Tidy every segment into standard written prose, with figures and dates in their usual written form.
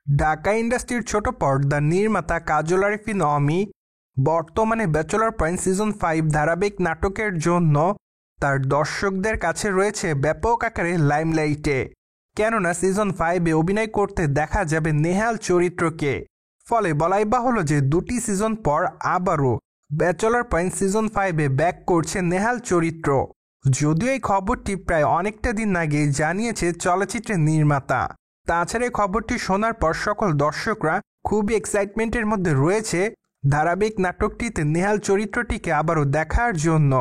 ঢাকা ইন্ডাস্ট্রির ছোট পর্দার নির্মাতা কাজল আরিফিন অমি বর্তমানে ব্যাচেলর পয়েন্ট সিজন 5 ধারাবাহিক নাটকের জন্য তার দর্শকদের কাছে রয়েছে ব্যাপক আকারে লাইমলাইটে। কেননা সিজন 5-এ অভিনয় করতে দেখা যাবে নেহাল চরিত্রকে। ফলে বলাই বাহুল্য যে দুটি সিজন পর আবারও ব্যাচেলর পয়েন্ট সিজন 5-এ ব্যাক করছে নেহাল চরিত্র। যদিও এই খবরটি প্রায় অনেকটা দিন আগে জানিয়েছে চলচ্চিত্রের নির্মাতা। তাছাড়া এই খবরটি শোনার পর সকল দর্শকরা খুবই এক্সাইটমেন্টের মধ্যে রয়েছে ধারাবাহিক নাটকটিতে নেহাল চরিত্রটিকে আবারও দেখার জন্য।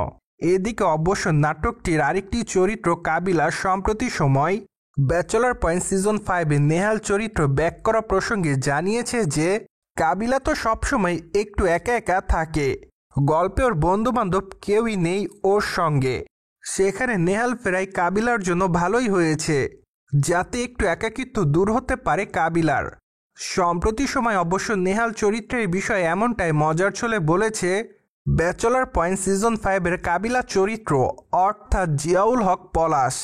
এদিকে অবশ্য নাটকটির আরেকটি চরিত্র কাবিলা সম্প্রতি সময় ব্যাচেলর পয়েন্ট সিজন 5-এ নেহাল চরিত্র ব্যাক করা প্রসঙ্গে জানিয়েছে যে কাবিলা তো সবসময় একটু একা একা থাকে, গল্পে ওর বন্ধুবান্ধব কেউই নেই ওর সঙ্গে। সেখানে নেহাল ফেরাই কাবিলার জন্য ভালোই হয়েছে, যাতে একটু একাকিত্ব দূর হতে পারে কাবিলার। সম্প্রতি সময় অবশ্য নেহাল চরিত্রের বিষয়ে এমনটাই মজার ছলে বলেছে ব্যাচেলর পয়েন্ট সিজন 5-এর কাবিলা চরিত্র অর্থাৎ জিয়াউল হক পলাশ।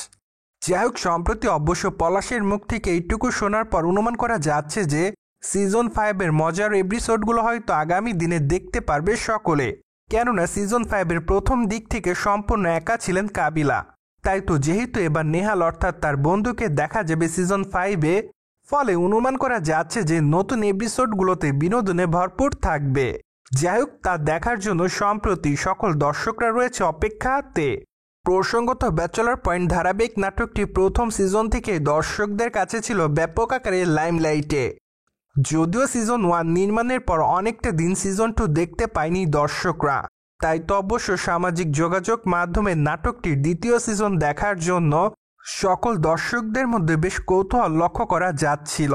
যাই হোক, সম্প্রতি অবশ্য পলাশের মুখ থেকে এইটুকু শোনার পর অনুমান করা যাচ্ছে যে সিজন 5-এর মজার এপিসোডগুলো হয়তো আগামী দিনে দেখতে পারবে সকলে। কেননা সিজন 5-এর প্রথম দিক থেকে সম্পূর্ণ একা ছিলেন কাবিলা। তাই তো যেহেতু এবার নেহাল অর্থাৎ তার বন্ধুকে দেখা যাবে সিজন 5-এ, ফলে অনুমান করা যাচ্ছে যে নতুন এপিসোডগুলোতে বিনোদনে ভরপুর থাকবে। যাই হোক, তা দেখার জন্য সম্প্রতি সকল দর্শকরা রয়েছে অপেক্ষাতে। প্রসঙ্গত ব্যাচেলর পয়েন্ট ধারাবাহিক নাটকটি প্রথম সিজন থেকে দর্শকদের কাছে ছিল ব্যাপক আকারে লাইমলাইটে। যদিও সিজন 1 নির্মাণের পর অনেকটা দিন সিজন 2 দেখতে পায়নি দর্শকরা। তাই তো অবশ্য সামাজিক যোগাযোগ মাধ্যমে নাটকটির দ্বিতীয় সিজন দেখার জন্য সকল দর্শকদের মধ্যে বেশ কৌতূহল লক্ষ্য করা যাচ্ছিল।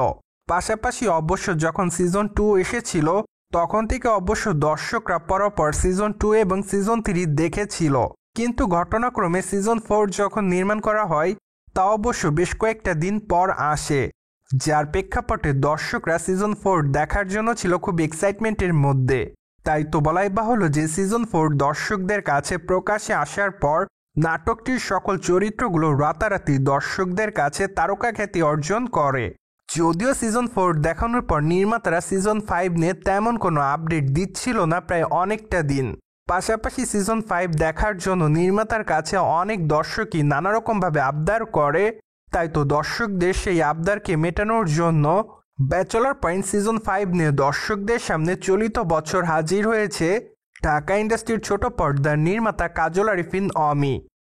পাশাপাশি অবশ্য যখন সিজন 2 এসেছিল তখন থেকে অবশ্য দর্শকরা পরপর সিজন 2 এবং সিজন 3 দেখেছিল। কিন্তু ঘটনাক্রমে সিজন 4 যখন নির্মাণ করা হয় তা অবশ্য বেশ কয়েকটা দিন পর আসে, যার প্রেক্ষাপটে দর্শকরা সিজন 4 দেখার জন্য ছিল খুব এক্সাইটমেন্টের মধ্যে। তাই তো বলাই বাহুল্য যে সিজন 4 দর্শকদের কাছে প্রকাশ্যে আসার পর নাটকটির সকল চরিত্রগুলো রাতারাতি দর্শকদের কাছে তারকা খ্যাতি অর্জন করে। যদিও সিজন 4 দেখানোর পর নির্মাতারা সিজন 5 নিয়ে তেমন কোনো আপডেট দিচ্ছিল না প্রায় অনেকটা দিন। পাশাপাশি সিজন 5 দেখার জন্য নির্মাতার কাছে অনেক দর্শকই নানা রকমভাবে আবদার করে। তাই তো দর্শকদের সেই আবদারকে মেটানোর জন্য ব্যাচেলর পয়েন্ট সিজন 5 নিয়ে দর্শকদের সামনে চলিত বছর হাজির হয়েছে ঢাকা ইন্ডাস্ট্রির ছোট পর্দার নির্মাতা কাজল আরিফিন অমি।